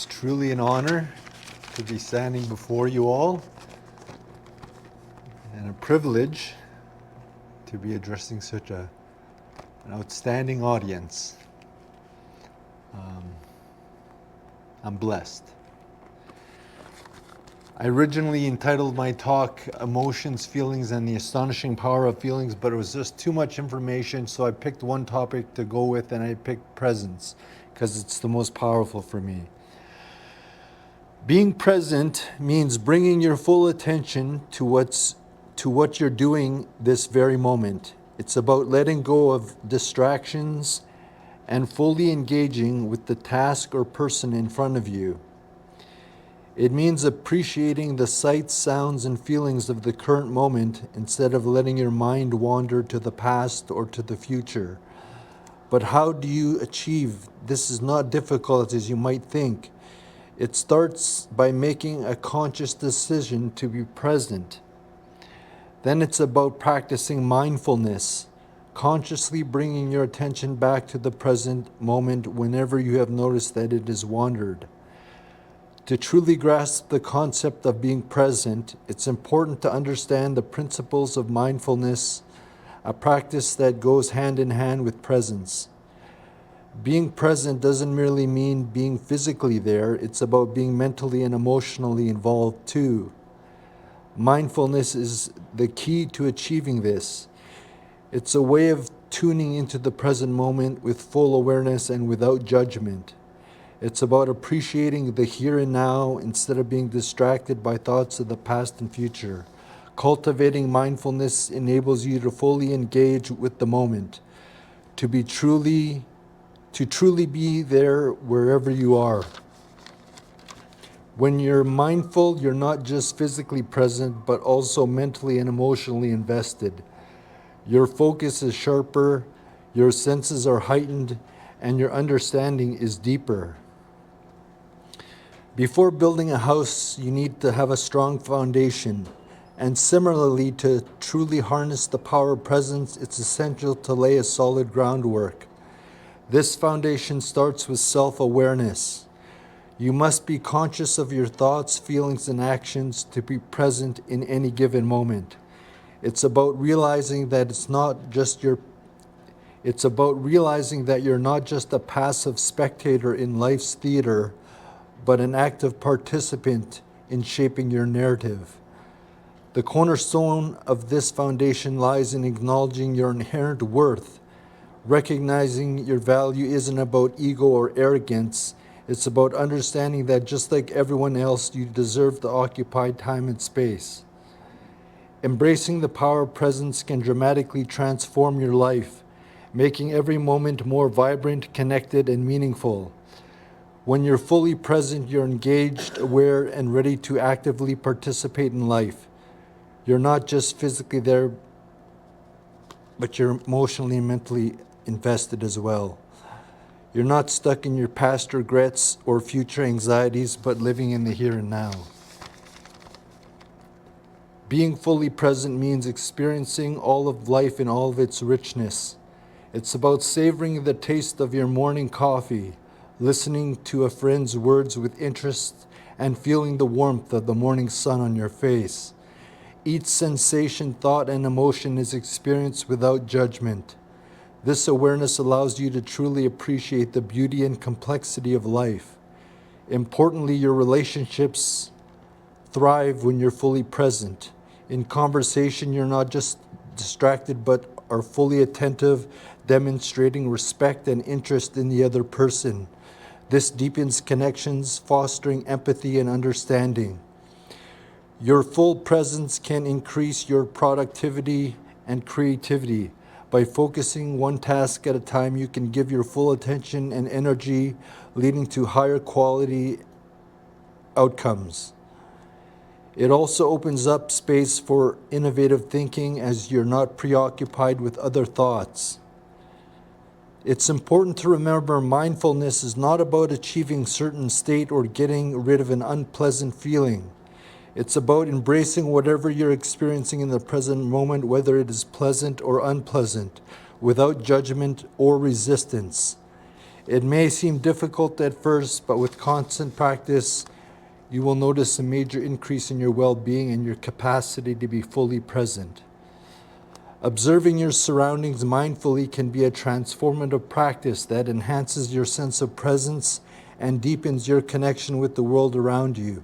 It's truly an honor to be standing before you all, and a privilege to be addressing such an outstanding audience. I'm blessed. I originally entitled my talk Emotions, Feelings, and the Astonishing Power of Feelings, but it was just too much information, so I picked one topic to go with, and I picked presence because it's the most powerful for me. Being present means bringing your full attention to what you're doing this very moment. It's about letting go of distractions and fully engaging with the task or person in front of you. It means appreciating the sights, sounds, and feelings of the current moment instead of letting your mind wander to the past or to the future. But how do you achieve this? Is not difficult as you might think. It starts by making a conscious decision to be present. Then it's about practicing mindfulness, consciously bringing your attention back to the present moment whenever you have noticed that it has wandered. To truly grasp the concept of being present, it's important to understand the principles of mindfulness, a practice that goes hand in hand with presence. Being present doesn't merely mean being physically there, it's about being mentally and emotionally involved too. Mindfulness is the key to achieving this. It's a way of tuning into the present moment with full awareness and without judgment. It's about appreciating the here and now instead of being distracted by thoughts of the past and future. Cultivating mindfulness enables you to fully engage with the moment, to truly be there wherever you are. When you're mindful, you're not just physically present, but also mentally and emotionally invested. Your focus is sharper, your senses are heightened, and your understanding is deeper. Before building a house, you need to have a strong foundation. And similarly, to truly harness the power of presence, it's essential to lay a solid groundwork. This foundation starts with self-awareness. You must be conscious of your thoughts, feelings, and actions to be present in any given moment. It's about realizing that you're not just a passive spectator in life's theater, but an active participant in shaping your narrative. The cornerstone of this foundation lies in acknowledging your inherent worth. Recognizing your value isn't about ego or arrogance. It's about understanding that just like everyone else, you deserve to occupy time and space. Embracing the power of presence can dramatically transform your life, making every moment more vibrant, connected, and meaningful. When you're fully present, you're engaged, aware, and ready to actively participate in life. You're not just physically there, but you're emotionally and mentally invested as well. You're not stuck in your past regrets or future anxieties, but living in the here and now. Being fully present means experiencing all of life in all of its richness. It's about savoring the taste of your morning coffee, listening to a friend's words with interest, and feeling the warmth of the morning sun on your face. Each sensation, thought, and emotion is experienced without judgment. This awareness allows you to truly appreciate the beauty and complexity of life. Importantly, your relationships thrive when you're fully present. In conversation, you're not just distracted, but are fully attentive, demonstrating respect and interest in the other person. This deepens connections, fostering empathy and understanding. Your full presence can increase your productivity and creativity. By focusing one task at a time, you can give your full attention and energy, leading to higher quality outcomes. It also opens up space for innovative thinking as you're not preoccupied with other thoughts. It's important to remember mindfulness is not about achieving a certain state or getting rid of an unpleasant feeling. It's about embracing whatever you're experiencing in the present moment, whether it is pleasant or unpleasant, without judgment or resistance. It may seem difficult at first, but with constant practice, you will notice a major increase in your well-being and your capacity to be fully present. Observing your surroundings mindfully can be a transformative practice that enhances your sense of presence and deepens your connection with the world around you.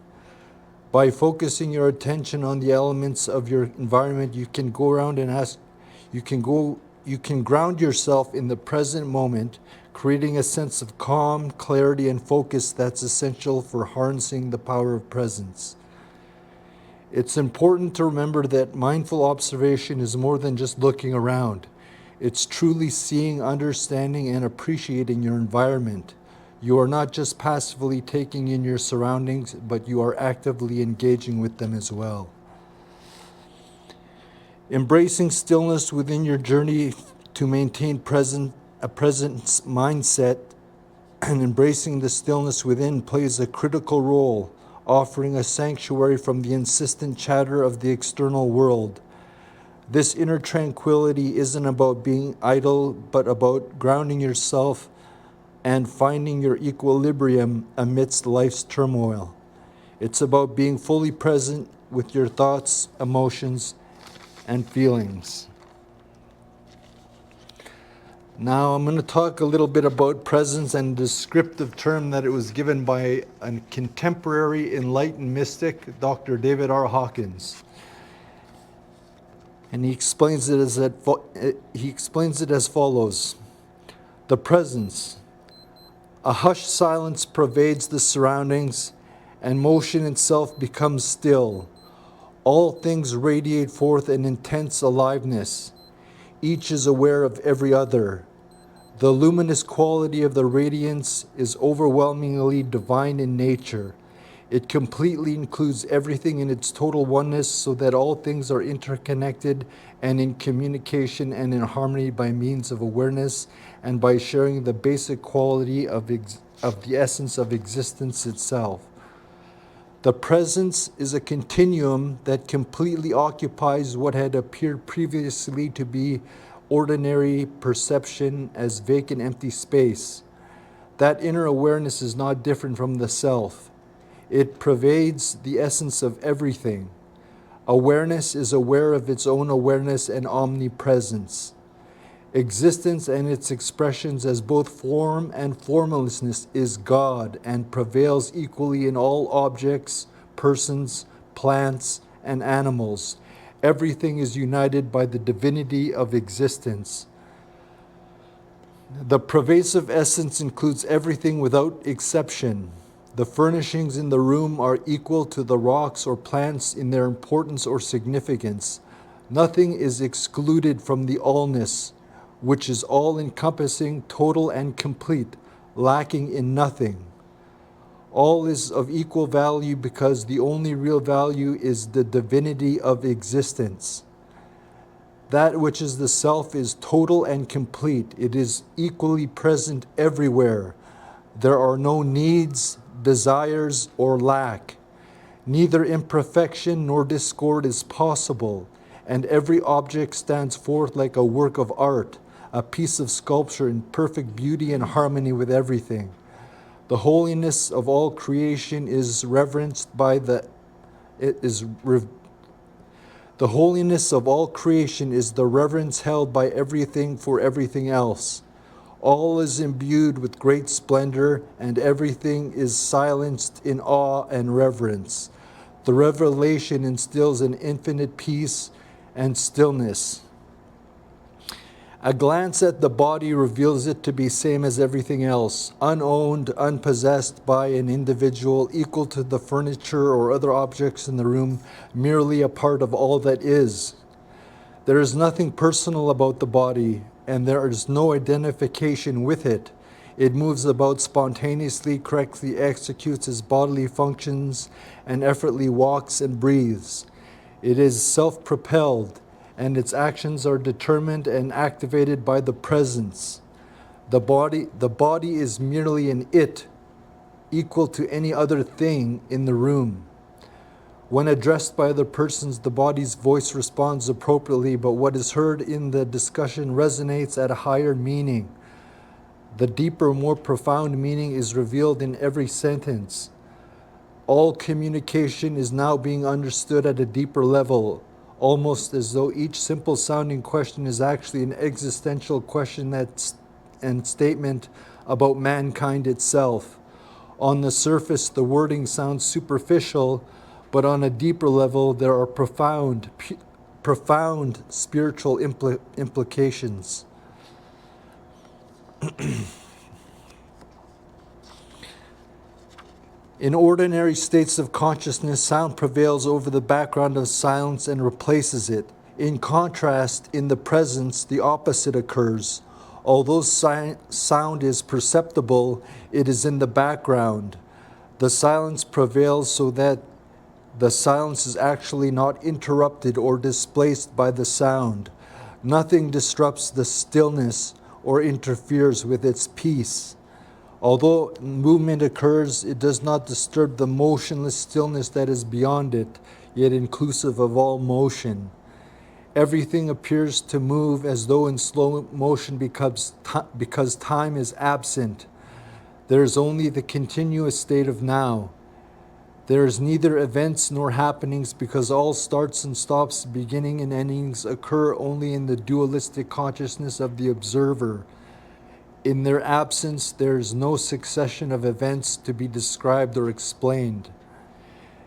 By focusing your attention on the elements of your environment, you can ground yourself in the present moment, creating a sense of calm, clarity, and focus that's essential for harnessing the power of presence. It's important to remember that mindful observation is more than just looking around. It's truly seeing, understanding, and appreciating your environment. You are not just passively taking in your surroundings, but you are actively engaging with them as well. Embracing stillness within your journey to maintain a presence mindset and embracing the stillness within plays a critical role, offering a sanctuary from the insistent chatter of the external world. This inner tranquility isn't about being idle, but about grounding yourself and finding your equilibrium amidst life's turmoil. It's about being fully present with your thoughts, emotions, and feelings. Now I'm going to talk a little bit about presence and a descriptive term that it was given by a contemporary enlightened mystic, Dr. David R. Hawkins. And he explains it as follows. The presence. A hushed silence pervades the surroundings, and motion itself becomes still. All things radiate forth an intense aliveness. Each is aware of every other. The luminous quality of the radiance is overwhelmingly divine in nature. It completely includes everything in its total oneness, so that all things are interconnected and in communication and in harmony by means of awareness and by sharing the basic quality of the essence of existence itself. The presence is a continuum that completely occupies what had appeared previously to be ordinary perception as vacant, empty space. That inner awareness is not different from the self. It pervades the essence of everything. Awareness is aware of its own awareness and omnipresence. Existence and its expressions as both form and formlessness is God and prevails equally in all objects, persons, plants, and animals. Everything is united by the divinity of existence. The pervasive essence includes everything without exception. The furnishings in the room are equal to the rocks or plants in their importance or significance. Nothing is excluded from the allness, which is all-encompassing, total, and complete, lacking in nothing. All is of equal value because the only real value is the divinity of existence. That which is the self is total and complete. It is equally present everywhere. There are no needs, desires, or lack. Neither imperfection nor discord is possible, and every object stands forth like a work of art, a piece of sculpture in perfect beauty and harmony with everything. The holiness of all creation is reverenced by the holiness of all creation is the reverence held by everything for everything else. All is imbued with great splendor, and everything is silenced in awe and reverence. The revelation instills an infinite peace and stillness. A glance at the body reveals it to be same as everything else, unowned, unpossessed by an individual, equal to the furniture or other objects in the room, merely a part of all that is. There is nothing personal about the body, and there is no identification with it. It moves about spontaneously, correctly executes its bodily functions, and effortlessly walks and breathes. It is self-propelled, and its actions are determined and activated by the presence. The body is merely an it, equal to any other thing in the room. When addressed by other persons, the body's voice responds appropriately, but what is heard in the discussion resonates at a higher meaning. The deeper, more profound meaning is revealed in every sentence. All communication is now being understood at a deeper level, almost as though each simple sounding question is actually an existential question and statement about mankind itself. On the surface, the wording sounds superficial, but on a deeper level, there are profound spiritual implications. In ordinary states of consciousness, sound prevails over the background of silence and replaces it. In contrast, in the presence, the opposite occurs. Although sound is perceptible, it is in the background. The silence prevails so that the silence is actually not interrupted or displaced by the sound. Nothing disrupts the stillness or interferes with its peace. Although movement occurs, it does not disturb the motionless stillness that is beyond it, yet inclusive of all motion. Everything appears to move as though in slow motion because time is absent. There is only the continuous state of now. There is neither events nor happenings because all starts and stops, beginning and endings occur only in the dualistic consciousness of the observer. In their absence, there is no succession of events to be described or explained.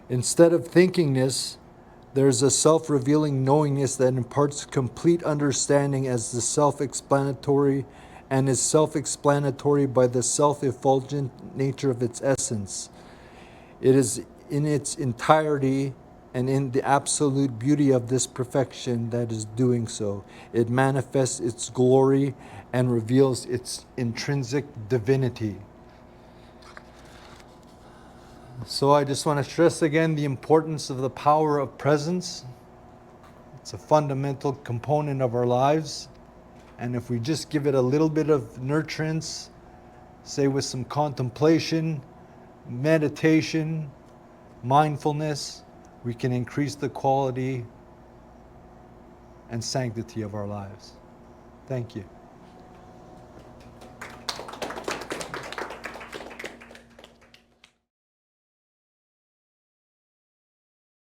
Instead of thinkingness, there is a self-revealing knowingness that imparts complete understanding as the self-explanatory and is self-explanatory by the self-effulgent nature of its essence. It is in its entirety and in the absolute beauty of this perfection that is doing so. It manifests its glory and reveals its intrinsic divinity. So I just want to stress again the importance of the power of presence. It's a fundamental component of our lives. And if we just give it a little bit of nurturance, say with some contemplation, meditation, mindfulness, we can increase the quality and sanctity of our lives. Thank you.